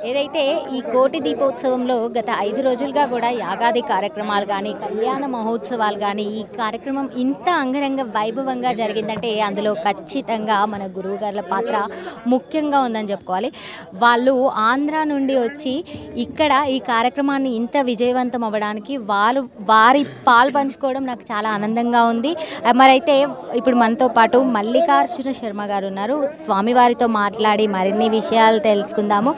ఏదైతే ఈ కోటి దీపోత్సవంలో గత 5 రోజులుగా కూడా యాగాది కార్యక్రమాలు గానీ, కళ్యాణ మహోత్సవాలు గానీ, ఈ కార్యక్రమం ఇంత అంగరంగ వైభవంగా జరిగిందంటే అందులో ఖచ్చితంగా మన గురువుగార్ల పాత్ర ముఖ్యంగా ఉందని చెప్పుకోవాలి. వాళ్ళు ఆంధ్ర నుండి వచ్చి ఇక్కడ ఈ కార్యక్రమాన్ని ఇంత విజయవంతం అవ్వడానికి వారి పాలు పంచుకోవడం నాకు చాలా ఆనందంగా ఉంది. మరైతే ఇప్పుడు మనతో పాటు మల్లికార్జున శర్మ గారు ఉన్నారు. స్వామివారితో మాట్లాడి మరిన్ని విషయాలు తెలుసుకుందాము.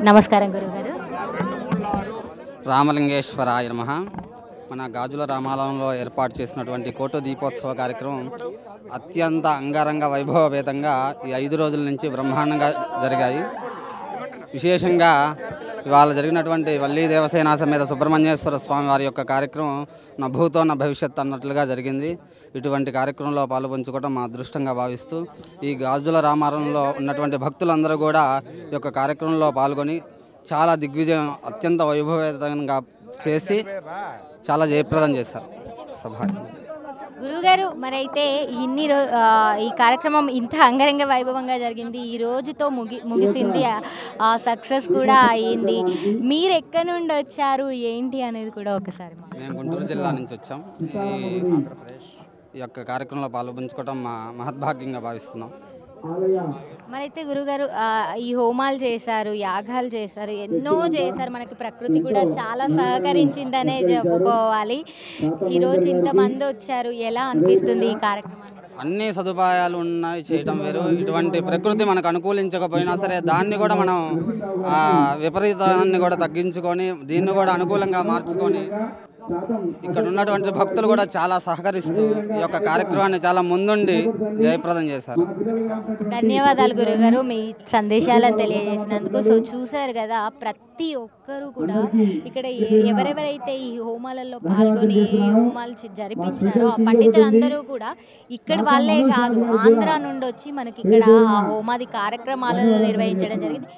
నమస్కారం గురుగారు. రామలింగేశ్వరాయ నమః. మన గాజుల రామాలయంలో ఏర్పాటు చేసినటువంటి కోటి దీపోత్సవ కార్యక్రమం అత్యంత అంగరంగ వైభవపేతంగా ఈ 5 రోజుల నుంచి బ్రహ్మాండంగా జరిగాయి. విశేషంగా ఇవాళ జరిగినటువంటి వల్లీ దేవసేన సమేత సుబ్రహ్మణ్యేశ్వర స్వామి వారి యొక్క కార్యక్రమం నా భూతో నా భవిష్యత్ అన్నట్లుగా జరిగింది. ఇటువంటి కార్యక్రమంలో పాల్పంచుకోవడం మా అదృష్టంగా భావిస్తూ ఈ గాజుల రామాలయంలో ఉన్నటువంటి భక్తులందరూ కూడా ఈ యొక్క కార్యక్రమంలో పాల్గొని చాలా దిగ్విజయం అత్యంత వైభవేతంగా చేసి చాలా జయప్రదం చేశారు సభ. గురుగారు, మరైతే ఈ కార్యక్రమం ఇంత అంగరంగ వైభవంగా జరిగింది, ఈ రోజుతో ముగిసింది, సక్సెస్ కూడా అయ్యింది. మీరు ఎక్కడి నుండి వచ్చారు ఏంటి అనేది కూడా ఒకసారి. మేము గుంటూరు జిల్లా నుంచి వచ్చాం. ఈ యొక్క కార్యక్రమంలో పాల్పంచుకోవడం మా మహద్భాగ్యంగా భావిస్తున్నాం. మరైతే గురుగారు, ఈ హోమాలు చేశారు, యాగాలు చేశారు, ఎన్నో చేశారు. మనకి ప్రకృతి కూడా చాలా సహకరించిందనే చెప్పుకోవాలి. ఈరోజు ఇంతమంది వచ్చారు, ఎలా అనిపిస్తుంది ఈ కార్యక్రమాన్ని? అన్ని సదుపాయాలు ఉన్నాయి, చేయటం వేరు. ఇటువంటి ప్రకృతి మనకు అనుకూలించకపోయినా సరే దాన్ని కూడా మనం విపరీతాన్ని కూడా తగ్గించుకొని దీన్ని కూడా అనుకూలంగా మార్చుకొని ఇక్కడ ఉన్నటువంటి భక్తులు కూడా చాలా సహకరిస్తూ ఈ యొక్క కార్యక్రమాన్ని చాలా ముందుండి జయప్రదం చేశారు. ధన్యవాదాలు గురుగారు, మీ సందేశాలను తెలియజేసినందుకు. సో చూశారు కదా, ప్రతి ఒక్కరూ కూడా ఇక్కడ ఎవరెవరైతే ఈ హోమాలలో పాల్గొని ఈ హోమాలు జరిపించారో ఆ పండితులందరూ కూడా ఇక్కడ వాళ్ళే కాదు, ఆంధ్ర నుండి వచ్చి మనకి ఇక్కడ ఆ హోమాది కార్యక్రమాలను నిర్వహించడం జరిగింది.